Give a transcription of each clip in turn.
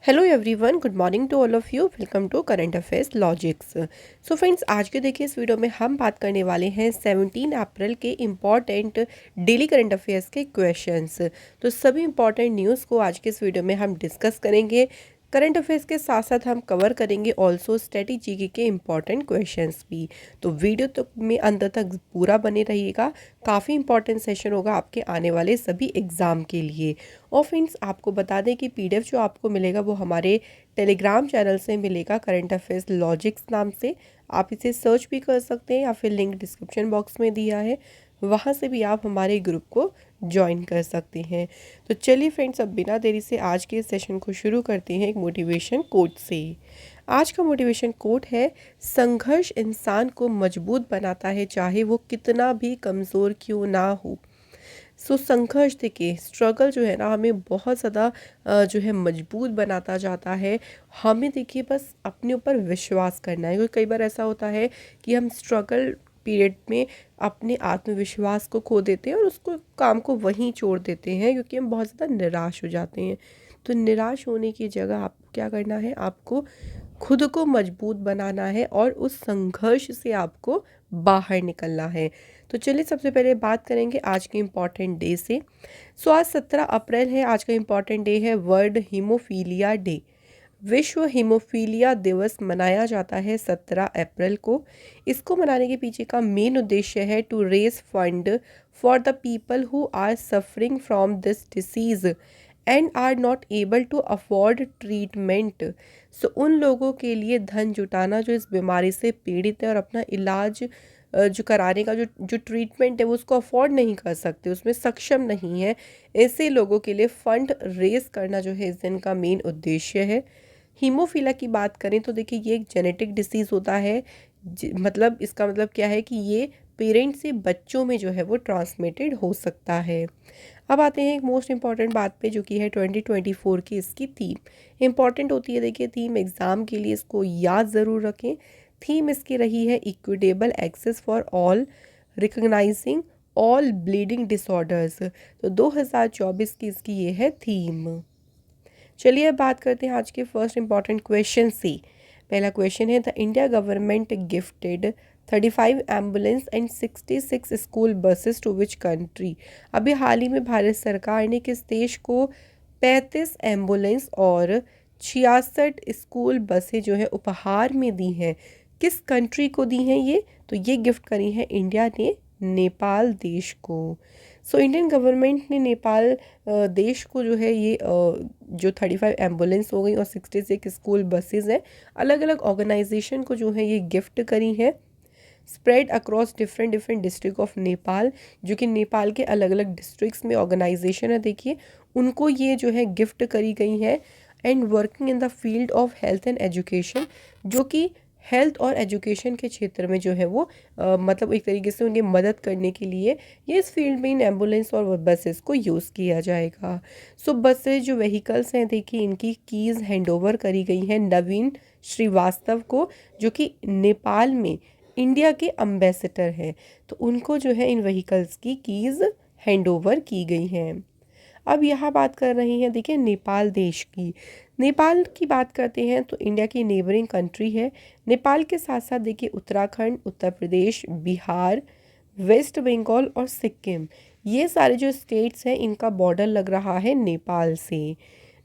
Hello everyone, good morning to all of you. Welcome to current affairs logics. So friends, आज के देखिए इस video में हम बात करने वाले हैं 17 अप्रैल के इम्पॉर्टेंट डेली करंट अफेयर्स के क्वेश्चंस। तो सभी इंपॉर्टेंट न्यूज़ को आज के इस वीडियो में हम डिस्कस करेंगे। करंट अफेयर्स के साथ साथ हम कवर करेंगे ऑल्सो स्ट्रेटेजी के इम्पॉर्टेंट क्वेश्चंस भी। तो वीडियो तो में अंत तक पूरा बने रहिएगा। काफ़ी इंपॉर्टेंट सेशन होगा आपके आने वाले सभी एग्ज़ाम के लिए। और फ्रेंड्स, आपको बता दें कि पीडीएफ जो आपको मिलेगा वो हमारे टेलीग्राम चैनल से मिलेगा, करंट अफेयर्स लॉजिक्स नाम से। आप इसे सर्च भी कर सकते हैं या फिर लिंक डिस्क्रिप्शन बॉक्स में दिया है, वहाँ से भी आप हमारे ग्रुप को ज्वाइन कर सकते हैं। तो चलिए फ्रेंड्स, अब बिना देरी से आज के सेशन को शुरू करते हैं एक मोटिवेशन कोट से। आज का मोटिवेशन कोट है, संघर्ष इंसान को मजबूत बनाता है, चाहे वो कितना भी कमज़ोर क्यों ना हो। संघर्ष देखिए, स्ट्रगल जो है ना हमें बहुत ज़्यादा जो है मजबूत बनाता जाता है। हमें देखिए बस अपने ऊपर विश्वास करना है, क्योंकि कई बार ऐसा होता है कि हम स्ट्रगल पीरियड में अपने आत्मविश्वास को खो देते हैं और उसको काम को वहीं छोड़ देते हैं, क्योंकि हम बहुत ज़्यादा निराश हो जाते हैं। तो निराश होने की जगह आपको क्या करना है, आपको खुद को मजबूत बनाना है और उस संघर्ष से आपको बाहर निकलना है। तो चलिए सबसे पहले बात करेंगे आज के इम्पॉर्टेंट डे से। आज 17 अप्रैल है, आज का इम्पॉर्टेंट डे है वर्ल्ड हीमोफीलिया डे। विश्व हीमोफीलिया दिवस मनाया जाता है 17 अप्रैल को। इसको मनाने के पीछे का मेन उद्देश्य है to raise fund for the people who are suffering from this disease and are not able to afford treatment. उन लोगों के लिए धन जुटाना जो इस बीमारी से पीड़ित है और अपना इलाज जो कराने का जो जो ट्रीटमेंट है वो उसको अफोर्ड नहीं कर सकते, उसमें सक्षम नहीं है। ऐसे लोगों के लिए फंड रेज करना जो है इस दिन का मेन उद्देश्य है। हीमोफीलिया की बात करें तो देखिए, ये एक जेनेटिक डिसीज़ होता है। मतलब इसका मतलब क्या है कि ये पेरेंट से बच्चों में जो है वो ट्रांसमिटेड हो सकता है। अब आते हैं एक मोस्ट इम्पॉर्टेंट बात पे, जो कि है 2024 की इसकी थीम। इम्पॉर्टेंट होती है देखिए थीम, एग्ज़ाम के लिए इसको याद ज़रूर रखें। थीम इसकी रही है equitable access for all, recognizing all bleeding disorders. तो 2024 की इसकी ये है थीम। चलिए अब बात करते हैं आज के फर्स्ट इंपॉर्टेंट क्वेश्चन से। पहला क्वेश्चन है, the India government gifted 35 ambulance and 66 school buses to which country. अभी हाल ही में भारत सरकार ने किस देश को 35 एम्बुलेंस और 66 स्कूल बसें जो है उपहार में दी हैं? किस कंट्री को दी हैं ये? तो ये गिफ्ट करी है इंडिया ने नेपाल देश को। इंडियन गवर्नमेंट ने नेपाल देश को जो है ये जो 35 एम्बुलेंस हो गई और 66 स्कूल बसेस हैं, अलग अलग ऑर्गेनाइजेशन को जो है ये गिफ्ट करी है, spread across different different district of Nepal. जो कि नेपाल के अलग अलग डिस्ट्रिक्ट्स में ऑर्गेनाइजेशन है देखिए, उनको ये जो है गिफ्ट करी गई है। And working in the field of health and education, जो कि हेल्थ और एजुकेशन के क्षेत्र में जो है वो मतलब एक तरीके से उन्हें मदद करने के लिए ये इस फील्ड में इन एम्बुलेंस और बसेस को यूज़ किया जाएगा। बसेस जो व्हीकल्स हैं देखिए, इनकी कीज़ हैंडओवर करी गई हैं नवीन श्रीवास्तव को, जो कि नेपाल में इंडिया के अम्बेसडर हैं। तो उनको जो है इन व्हीकल्स की कीज़ हैंडओवर की गई हैं। अब यहाँ बात कर रही हैं देखिए नेपाल देश की। नेपाल की बात करते हैं तो इंडिया की नेबरिंग कंट्री है। नेपाल के साथ साथ देखिए उत्तराखंड, उत्तर प्रदेश, बिहार, वेस्ट बंगाल और सिक्किम, ये सारे जो स्टेट्स हैं इनका बॉर्डर लग रहा है नेपाल से।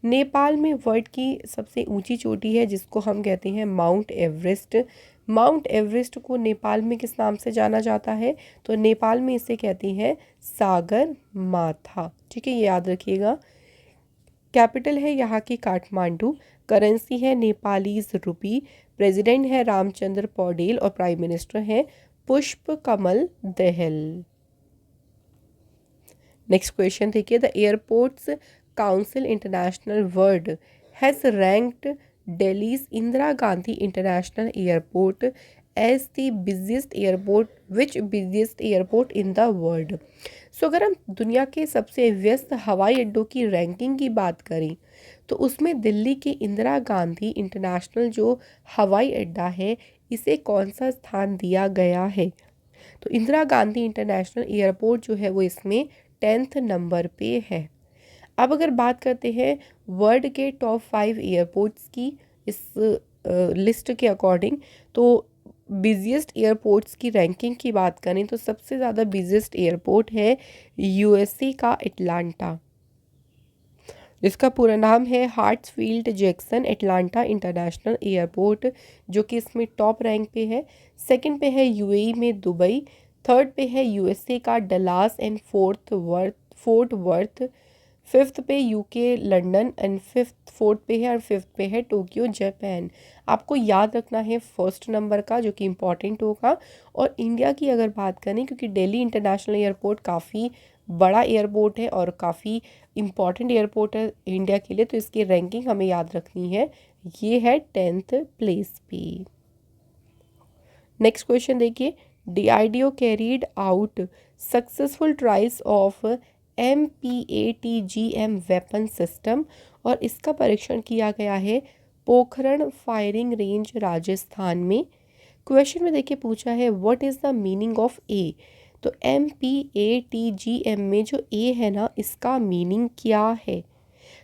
नेपाल में वर्ल्ड की सबसे ऊंची चोटी है जिसको हम कहते हैं माउंट एवरेस्ट। माउंट एवरेस्ट को नेपाल में किस नाम से जाना जाता है? तो नेपाल में इसे कहती हैं सागर माथा। ठीक है, ये याद रखिएगा। कैपिटल है यहाँ की काठमांडू। करेंसी है नेपालीज रुपी। प्रेसिडेंट है रामचंद्र पौडेल और प्राइम मिनिस्टर है पुष्प कमल दहल। नेक्स्ट क्वेश्चन देखिए, the airports council international world has ranked Delhi's Indira Gandhi international airport as the busiest airport, which busiest airport in the world. अगर हम दुनिया के सबसे व्यस्त हवाई अड्डों की रैंकिंग की बात करें तो उसमें दिल्ली के इंदिरा गांधी इंटरनेशनल जो हवाई अड्डा है इसे कौन सा स्थान दिया गया है? तो इंदिरा गांधी इंटरनेशनल एयरपोर्ट जो है वो इसमें 10th नंबर पे है। अब अगर बात करते हैं वर्ल्ड के टॉप 5 एयरपोर्ट्स की, इस लिस्ट के अकॉर्डिंग, तो बिजिएस्ट एयरपोर्ट्स की रैंकिंग की बात करें तो सबसे ज़्यादा बिजिएस्ट एयरपोर्ट है यूएसए का एटलांटा, जिसका पूरा नाम है हार्ट्सफील्ड जैक्सन एटलांटा इंटरनेशनल एयरपोर्ट, जो कि इसमें टॉप रैंक पे है। सेकंड पे है यूएई में दुबई, थर्ड पे है यूएसए का Dallas and fort worth, fifth पे यूके लंदन एंड फोर्थ पे है और फिफ्थ पे है टोक्यो जापान। आपको याद रखना है फर्स्ट नंबर का, जो कि इम्पॉर्टेंट होगा। और इंडिया की अगर बात करें, क्योंकि दिल्ली इंटरनेशनल एयरपोर्ट काफ़ी बड़ा एयरपोर्ट है और काफ़ी इम्पॉर्टेंट एयरपोर्ट है इंडिया के लिए, तो इसकी रैंकिंग हमें याद रखनी है। ये है 10th प्लेस पे। नेक्स्ट क्वेश्चन देखिए, DRDO carried out successful trials of MPATGM weapon system, और इसका परीक्षण किया गया है पोखरण फायरिंग रेंज राजस्थान में। क्वेश्चन में देखिए पूछा है what is the meaning of A. तो MPATGM में जो ए है ना, इसका मीनिंग क्या है?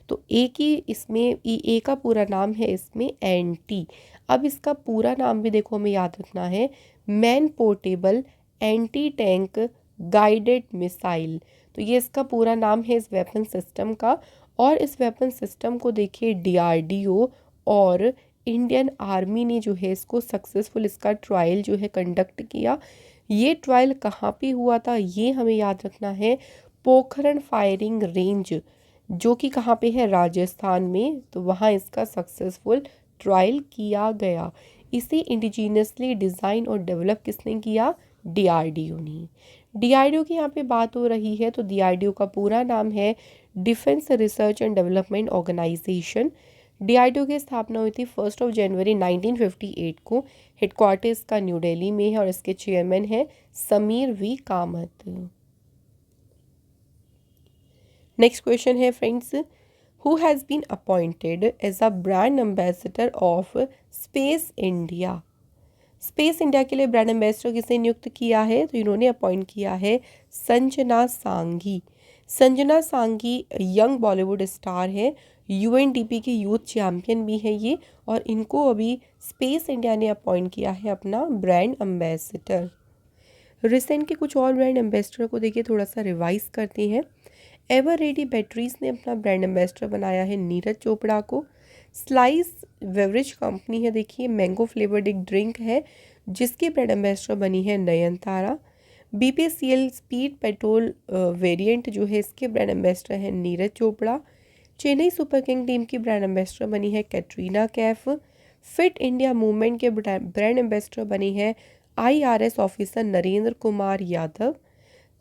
तो ए की इसमें ए का पूरा नाम है इसमें एंटी। अब इसका पूरा नाम भी देखो हमें याद रखना है, man portable anti tank guided missile. तो ये इसका पूरा नाम है इस वेपन सिस्टम का। और इस वेपन सिस्टम को देखिए डीआरडीओ और इंडियन आर्मी ने जो है इसको सक्सेसफुल इसका ट्रायल जो है कंडक्ट किया। ये ट्रायल कहाँ पे हुआ था ये हमें याद रखना है, पोखरण फायरिंग रेंज, जो कि कहाँ पे है, राजस्थान में। तो वहाँ इसका सक्सेसफुल ट्रायल किया गया। इसे इंडिजीनियसली डिज़ाइन और डेवलप किसने किया? डीआरडीओ ने। डीआरडीओ की यहाँ पे बात हो रही है, तो डीआरडीओ का पूरा नाम है defence research and development organisation. DRDO की स्थापना हुई थी 1 जनवरी 1958 को। हेडक्वार्टर्स का न्यू दिल्ली में है और इसके चेयरमैन है Samir V Kamat. Next question है friends, who has been appointed as a brand ambassador of space India. Space India के लिए ब्रांड एम्बेसडर किसे नियुक्त किया है? तो इन्होंने अपॉइंट किया है संजना सांघी। संजना सांघी यंग बॉलीवुड स्टार है, यूएनडीपी की यूथ चैम्पियन भी है ये, और इनको अभी स्पेस इंडिया ने अपॉइंट किया है अपना ब्रांड एम्बेसडर। रिसेंट के कुछ और ब्रांड एम्बेसडर को देखिए थोड़ा सा रिवाइज करते हैं। एवर रेडी बैटरीज ने अपना ब्रांड एम्बेसडर बनाया है नीरज चोपड़ा को। स्लाइस बेवरेज कंपनी है, देखिए मैंगो फ्लेवर्ड एक ड्रिंक है जिसकी ब्रांड एम्बेसडर बनी है Nayanthara. BPCL speed petrol variant जो है इसके ब्रांड एम्बेसडर है Neeraj Chopra. Chennai super king team की ब्रांड एम्बेसडर बनी है Katrina Kaif. Fit India movement के ब्रांड एम्बेसडर बनी है IRS officer Narendra Kumar Yadav.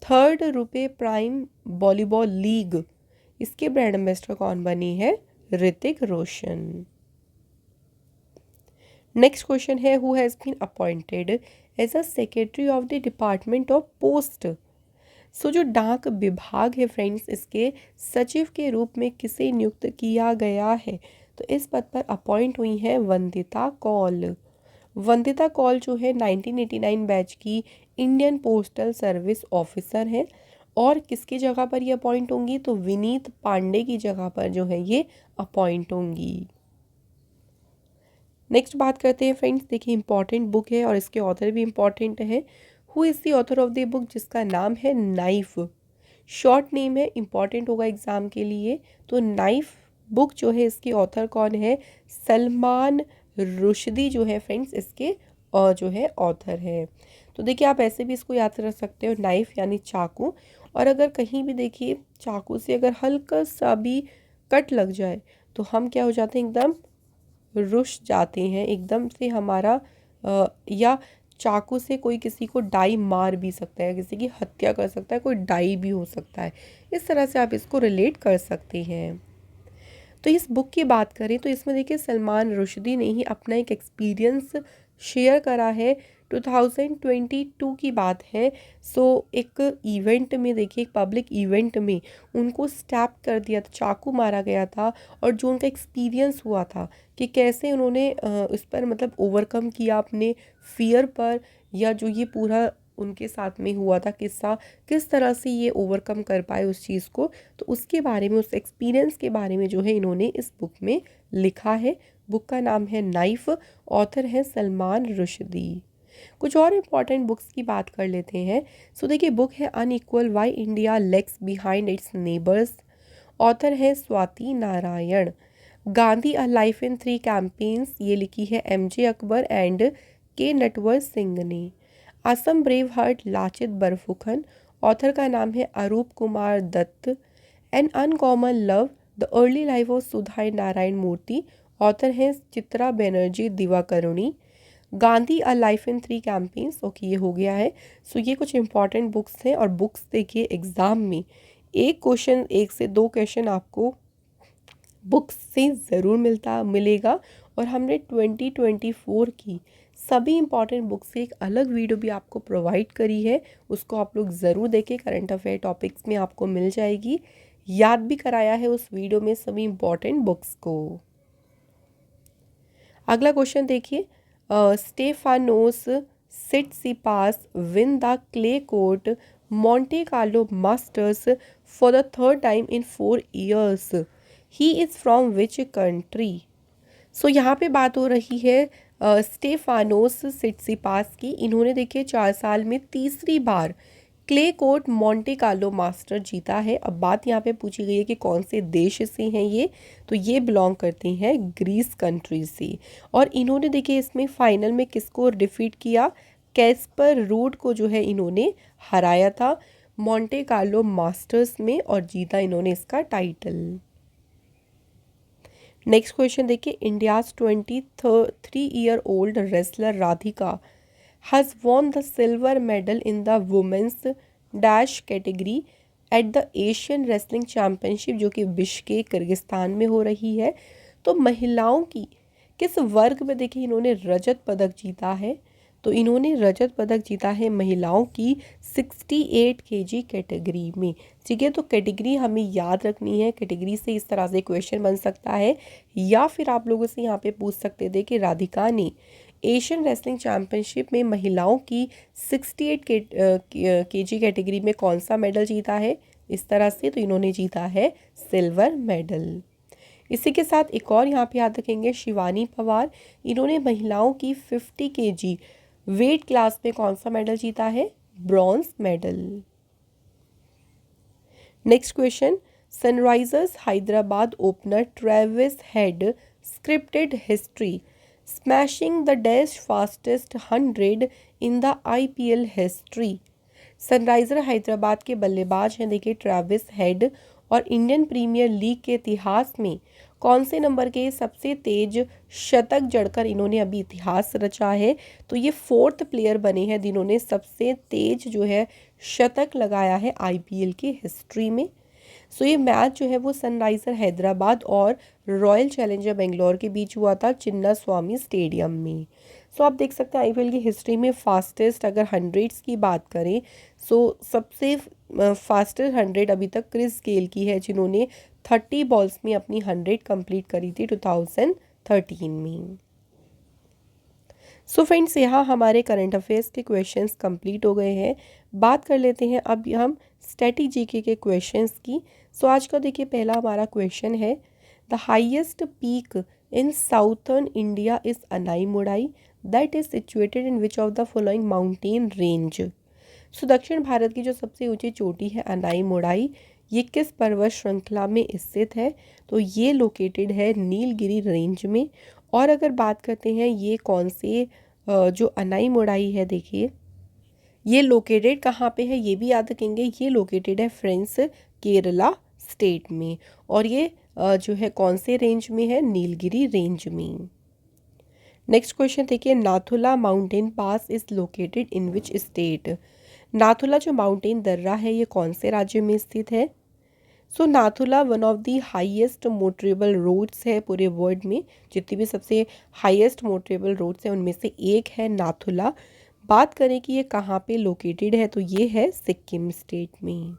Third RuPay prime volleyball league, इसके ब्रांड एम्बेसडर कौन बनी है? ऋतिक रोशन। नेक्स्ट क्वेश्चन है, who has been appointed as a secretary of the department of post. सो जो डाक विभाग है फ्रेंड्स, इसके सचिव के रूप में किसे नियुक्त किया गया है? तो इस पद पर अपॉइंट हुई है वंदिता कौल। वंदिता कौल जो है 1989 बैच की इंडियन पोस्टल सर्विस ऑफिसर है। और किसकी जगह पर ये अपॉइंट होंगी? तो विनीत पांडे की जगह पर जो है ये अपॉइंट होंगी। नेक्स्ट बात करते हैं फ्रेंड्स, देखिए इंपॉर्टेंट बुक है और इसके ऑथर भी इंपॉर्टेंट है। Who is the author of the book, जिसका नाम है नाइफ। शॉर्ट नेम है, इंपॉर्टेंट होगा एग्जाम के लिए। तो नाइफ बुक जो है इसकी ऑथर कौन है? सलमान रुश्दी जो है फ्रेंड्स इसके और जो है ऑथर है। तो देखिए आप ऐसे भी इसको याद रख सकते हो, नाइफ यानी चाकू। और अगर कहीं भी देखिए चाकू से अगर हल्का सा भी कट लग जाए तो हम क्या हो जाते हैं, एकदम रुश जाते हैं एकदम से हमारा, या चाकू से कोई किसी को डाई मार भी सकता है, किसी की हत्या कर सकता है, कोई डाई भी हो सकता है। इस तरह से आप इसको रिलेट कर सकते हैं। तो इस बुक की बात करें तो इसमें देखिए सलमान रुश्दी ने ही अपना एक एक्सपीरियंस शेयर करा है। 2022 की बात है। सो एक इवेंट में देखिए, एक पब्लिक इवेंट में उनको स्टैप कर दिया था, चाकू मारा गया था। और जो उनका एक्सपीरियंस हुआ था कि कैसे उन्होंने इस पर मतलब ओवरकम किया अपने फियर पर, या जो ये पूरा उनके साथ में हुआ था किस्सा, किस तरह से ये ओवरकम कर पाए उस चीज़ को, तो उसके बारे में, उस एक्सपीरियंस के बारे में जो है इन्होंने इस बुक में लिखा है। बुक का नाम है नाइफ, ऑथर है सलमान रुश्दी। कुछ और इम्पॉर्टेंट बुक्स की बात कर लेते हैं। सो देखिए, बुक है unequal why India lags behind its neighbours, author है Swati Narayan. Gandhi a life in 3 campaigns, ये लिखी है एमजे अकबर एंड के नटवर सिंह ने। Assam brave heart Lachit Barphukan, author का नाम है Arup Kumar Dutta. An uncommon love, the early life of Sudha Narayan Murthy, author हैं Chitra Banerjee Divakaruni. Gandhi a life in 3 campaigns, okay ये हो गया है। सो ये कुछ इंपॉर्टेंट बुक्स हैं, और बुक्स देखिए एग्जाम में एक क्वेश्चन, 1 से 2 क्वेश्चन आपको बुक्स से ज़रूर मिलेगा। और हमने 2024 की सभी इंपॉर्टेंट बुक्स की एक अलग वीडियो भी आपको प्रोवाइड करी है, उसको आप लोग ज़रूर देखें, करंट अफेयर टॉपिक्स में आपको मिल जाएगी। याद भी कराया है उस वीडियो में सभी इंपॉर्टेंट बुक्स को। अगला क्वेश्चन देखिए, Stefanos Tsitsipas win the clay court Monte Carlo masters for the 3rd time in 4 years। He is from which country. So यहाँ पे बात हो रही है स्टेफानोस सिटसिपास की। इन्होंने देखिए 4 साल में तीसरी बार clay court Monte Carlo master जीता है। अब बात यहाँ पे पूछी गई है कि कौन से देश से हैं ये, तो ये बिलोंग करते हैं ग्रीस कंट्री से। और इन्होंने देखिए इसमें फाइनल में किसको डिफीट किया, कैस्पर रूड को जो है इन्होंने हराया था मॉन्टे कार्लो मास्टर्स में, और जीता इन्होंने इसका टाइटल। नेक्स्ट क्वेश्चन देखिए, India's 23-year-old wrestler Radhika has won the silver medal in the women's dash category at the Asian Wrestling Championship, जो कि बिश्केक किर्गिस्तान में हो रही है। तो महिलाओं की किस वर्ग में देखिए इन्होंने रजत पदक जीता है, तो इन्होंने रजत पदक जीता है महिलाओं की 68 kg कैटेगरी में। ठीक है, तो कैटेगरी हमें याद रखनी है, कैटेगरी से इस तरह से क्वेश्चन बन सकता है, या फिर आप लोगों से यहाँ पे पूछ सकते थे कि राधिका ने एशियन रेसलिंग चैम्पियनशिप में महिलाओं की 68 kg कैटेगरी में कौन सा मेडल जीता है, इस तरह से, तो इन्होंने जीता है सिल्वर मेडल। इसी के साथ एक और यहाँ पे याद रखेंगे, शिवानी पवार, इन्होंने महिलाओं की 50 kg वेट क्लास में कौन सा मेडल जीता है, bronze medal. Next question, Sunrisers Hyderabad opener Travis head scripted history smashing the dash fastest 100 in the IPL history. Sunriser Hyderabad के बल्लेबाज हैं देखिए ट्रेविस हेड, और इंडियन प्रीमियर लीग के इतिहास में कौन से नंबर के सबसे तेज शतक जड़कर इन्होंने अभी इतिहास रचा है, तो ये 4th प्लेयर बने हैं जिन्होंने सबसे तेज जो है शतक लगाया है IPL की हिस्ट्री में। सो ये मैच जो है वो सनराइजर हैदराबाद और रॉयल चैलेंजर बेंगलोर के बीच हुआ था चिन्ना स्वामी स्टेडियम में। सो आप देख सकते हैं IPL की हिस्ट्री में फास्टेस्ट अगर 100s की बात करें, सो सबसे फास्टेस्ट 100 अभी तक क्रिस गेल की है, जिन्होंने 30 बॉल्स में अपनी 100 कंप्लीट करी थी 2013 में। सो फ्रेंड्स, यहाँ हमारे करंट अफेयर्स के क्वेश्चंस कंप्लीट हो गए हैं। बात कर लेते हैं अब हम स्टैटिक के क्वेश्चंस की। सो आज का देखिए पहला हमारा क्वेश्चन है, the highest peak in southern India is Anaimudi that is situated in which of the following mountain range. So दक्षिण भारत की जो सबसे ऊंची चोटी है अनाईमुड़ाई, ये किस पर्वत श्रृंखला में स्थित है, तो ये लोकेटेड है नीलगिरी रेंज में। और अगर बात करते हैं ये कौन से जो अनाईमुड़ाई है देखिए, ये लोकेटेड कहाँ पे है ये भी याद रखेंगे, ये लोकेटेड है फ्रेंड्स केरला स्टेट में, और ये जो है कौन से रेंज में है, नीलगिरी रेंज में। नेक्स्ट क्वेश्चन देखिए, Nathula mountain pass is located in which state. Nathula जो माउंटेन दर्रा है ये कौन से राज्य में स्थित है। So Nathula one of the highest motorable roads है पूरे वर्ल्ड में, जितनी भी सबसे हाईएस्ट मोटरेबल रोड्स हैं उनमें से एक है नाथुला। बात करें कि ये कहाँ पे लोकेटेड है, तो ये है सिक्किम स्टेट में।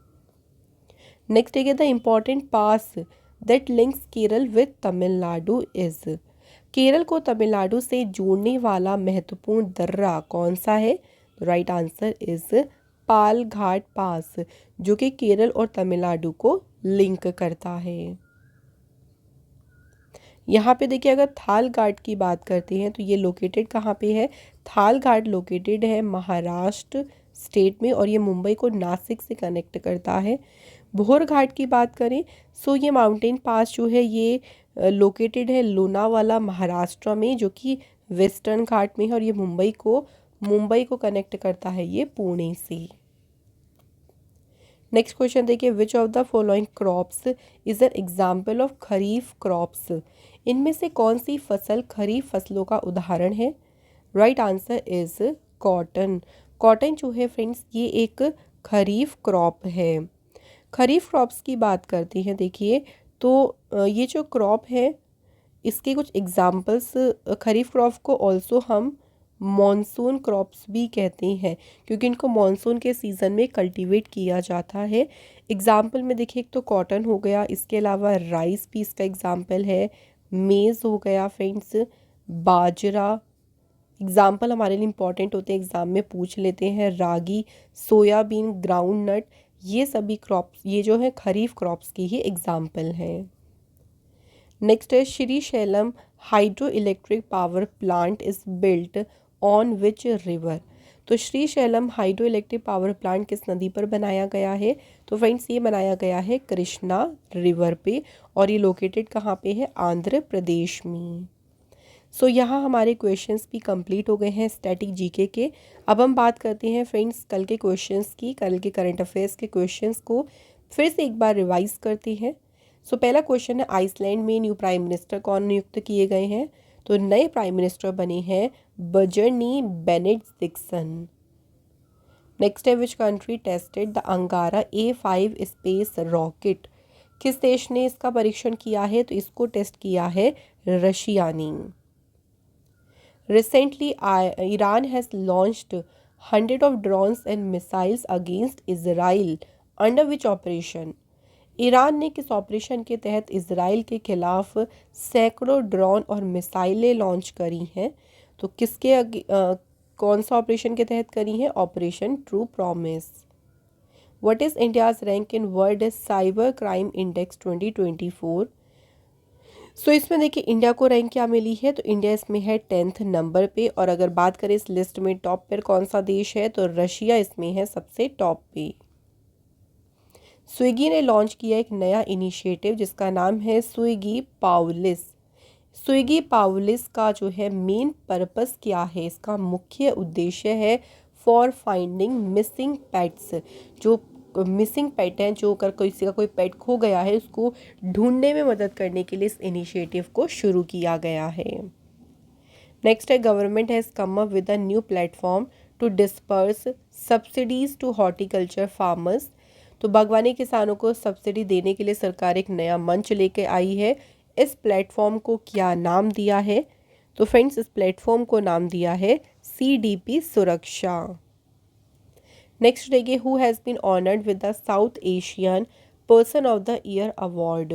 नेक्स्ट है the important pass that links Kerala with Tamil Nadu is. Kerala को तमिलनाडु से जोड़ने वाला महत्वपूर्ण दर्रा कौन सा है, राइट आंसर इज पालघाट पास, जो कि केरल और तमिलनाडु को लिंक करता है। यहाँ पे देखिए अगर थाल घाट की बात करते हैं तो ये लोकेटेड कहाँ पे है? थाल घाट लोकेटेड है महाराष्ट्र स्टेट में, और ये मुंबई को नासिक से कनेक्ट करता है। भोर घाट की बात करें सो ये माउंटेन पास जो है ये लोकेटेड है लोनावाला महाराष्ट्र में, जो कि वेस्टर्न घाट में है, और ये मुंबई को कनेक्ट करता है ये पुणे से। नेक्स्ट क्वेश्चन देखिए, विच of the following crops is an example of kharif crops? इनमें से कौन सी फसल खरीफ फसलों का उदाहरण है? Right answer is cotton. Cotton जो है फ्रेंड्स ये एक खरीफ क्रॉप है। खरीफ क्रॉप्स की बात करते हैं देखिए, तो ये जो क्रॉप है इसके कुछ एग्जाम्पल्स, खरीफ क्रॉप को ऑल्सो हम मॉनसून क्रॉप्स भी कहते हैं, क्योंकि इनको मॉनसून के सीज़न में कल्टीवेट किया जाता है। एग्जाम्पल में देखिए, एक तो कॉटन हो गया, इसके अलावा राइस भी इसका एग्जाम्पल है, मेज़ हो गया फ्रेंड्स, बाजरा एग्जाम्पल हमारे लिए इम्पॉर्टेंट होते हैं, एग्ज़ाम में पूछ लेते हैं, रागी, सोयाबीन, ग्राउंड नट, ये सभी क्रॉप्स ये जो है खरीफ क्रॉप्स की ही एग्जाम्पल हैं। नेक्स्ट है Sri Sailam hydroelectric power plant is built on which river? तो Sri Sailam hydroelectric power plant किस नदी पर बनाया गया है? तो फ्रेंड्स ये बनाया गया है कृष्णा रिवर पे, और ये लोकेटेड कहाँ पे है? आंध्र प्रदेश में। सो यहाँ हमारे क्वेश्चंस भी कंप्लीट हो गए हैं स्टैटिक जीके के। अब हम बात करते हैं फ्रेंड्स कल के क्वेश्चंस की, कल के करंट अफेयर्स के क्वेश्चंस को फिर से एक बार रिवाइज करते हैं। सो पहला क्वेश्चन है, आइसलैंड में न्यू प्राइम मिनिस्टर कौन नियुक्त किए गए हैं? तो नए प्राइम मिनिस्टर बने हैं बजरनी बेनेडिक्सन। नेक्स्ट है, विच कंट्री टेस्टेड द अंगारा A5 स्पेस रॉकेट? किस देश ने इसका परीक्षण किया है? तो इसको टेस्ट किया है रशिया ने। Recently, Iran has launched hundreds of drones and missiles against Israel. Under which operation? Iran ने किस ऑपरेशन के तहत इजराइल के खिलाफ सैकड़ों ड्रोन और मिसाइलें लॉन्च करी हैं? तो कौन सा ऑपरेशन के तहत करी हैं? Operation true promise. What is India's rank in world cyber crime index 2024? सो इसमें देखिए इंडिया को रैंक क्या मिली है? तो इंडिया इसमें है 10th नंबर पे, और अगर बात करें इस लिस्ट में टॉप पर कौन सा देश है? तो रशिया इसमें है सबसे टॉप पे। स्विगी ने लॉन्च किया एक नया इनिशिएटिव जिसका नाम है स्विगी पाउलिस। स्विगी पाउलिस का जो है मेन पर्पस क्या है? इसका मुख्य उद्देश्य है फॉर फाइंडिंग मिसिंग पेट्स। जो मिसिंग पेट हैं, जो अगर किसी का कोई पेट खो गया है उसको ढूंढने में मदद करने के लिए इस इनिशिएटिव को शुरू किया गया है। नेक्स्ट है, government has come up with a new platform to disperse subsidies to horticulture farmers. तो बागवानी किसानों को सब्सिडी देने के लिए सरकार एक नया मंच लेके आई है। इस प्लेटफॉर्म को क्या नाम दिया है? तो फ्रेंड्स इस प्लेटफॉर्म को नाम दिया है CDP सुरक्षा। नेक्स्ट देखिए, who has been honoured with the South Asian person of the year award?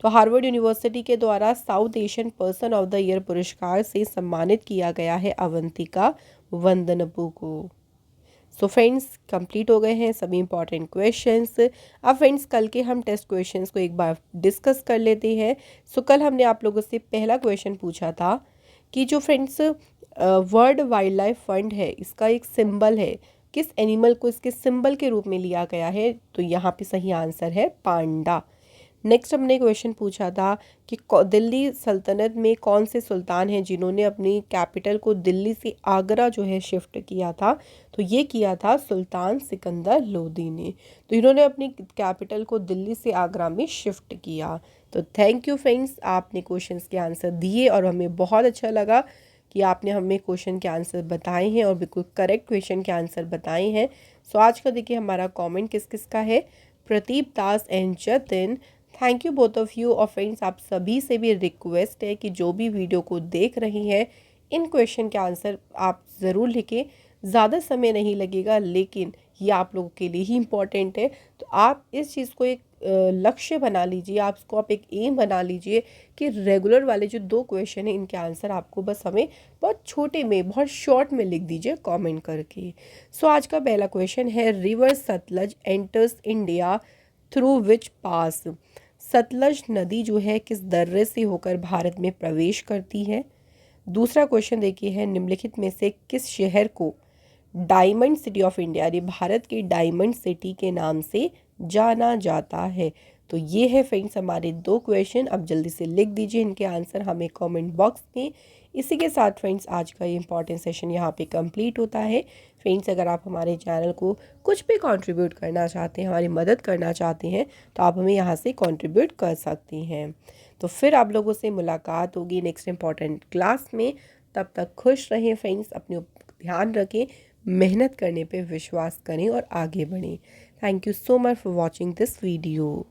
तो हार्वर्ड यूनिवर्सिटी के द्वारा South Asian person of the year पुरस्कार से सम्मानित किया गया है अवंतिका वंदनपु को। सो फ्रेंड्स कंप्लीट हो गए हैं सभी इंपॉर्टेंट क्वेश्चंस। अब फ्रेंड्स कल के हम टेस्ट क्वेश्चंस को एक बार डिस्कस कर लेते हैं। सो कल हमने आप लोगों से पहला क्वेश्चन पूछा था कि जो friends world wild life fund है इसका एक सिंबल है, किस एनिमल को इसके सिंबल के रूप में लिया गया है? तो यहाँ पे सही आंसर है पांडा। नेक्स्ट हमने क्वेश्चन पूछा था कि दिल्ली सल्तनत में कौन से सुल्तान हैं जिन्होंने अपनी कैपिटल को दिल्ली से आगरा जो है शिफ्ट किया था? तो ये किया था सुल्तान सिकंदर लोदी ने। तो इन्होंने अपनी कैपिटल को दिल्ली से आगरा में शिफ्ट किया। तो थैंक यू फ्रेंड्स, आपने क्वेश्चंस के आंसर दिए और हमें बहुत अच्छा लगा कि आपने हमें क्वेश्चन के आंसर बताए हैं और बिल्कुल करेक्ट क्वेश्चन के आंसर बताए हैं। सो आज का देखिए हमारा कॉमेंट किस किस का है? Pradeep Das and Jatin, thank you both of you. और फ्रेंड्स आप सभी से भी रिक्वेस्ट है कि जो भी वीडियो को देख रही हैं इन क्वेश्चन के आंसर आप ज़रूर लिखें। ज़्यादा समय नहीं लगेगा लेकिन ये आप लोगों के लिए ही इम्पॉर्टेंट है। तो आप इस चीज़ को एक लक्ष्य बना लीजिए, आप एक एम बना लीजिए कि रेगुलर वाले जो 2 क्वेश्चन हैं इनके आंसर आपको बस हमें बहुत छोटे में, बहुत शॉर्ट में लिख दीजिए कमेंट करके। सो आज का पहला क्वेश्चन है, river Sutlej enters India through which pass. Sutlej नदी जो है किस दर्रे से होकर भारत में प्रवेश करती है। दूसरा क्वेश्चन देखिए है, निम्नलिखित में से किस शहर को डायमंड सिटी ऑफ इंडिया यानी भारत की डायमंड सिटी के नाम से जाना जाता है। तो ये है फ्रेंड्स हमारे 2 क्वेश्चन। अब जल्दी से लिख दीजिए इनके आंसर हमें कमेंट बॉक्स में। इसी के साथ फ्रेंड्स आज का ये इंपॉर्टेंट सेशन यहाँ पे कंप्लीट होता है। फ्रेंड्स अगर आप हमारे चैनल को कुछ भी कंट्रीब्यूट करना चाहते हैं, हमारी मदद करना चाहते हैं, तो आप हमें यहाँ से कंट्रीब्यूट कर सकती हैं। तो फिर आप लोगों से मुलाकात होगी नेक्स्ट इंपॉर्टेंट क्लास में। तब तक खुश रहें फ्रेंड्स, अपने ध्यान रखें, मेहनत करने पे विश्वास करें और आगे बढ़ें। Thank you so much for watching this video.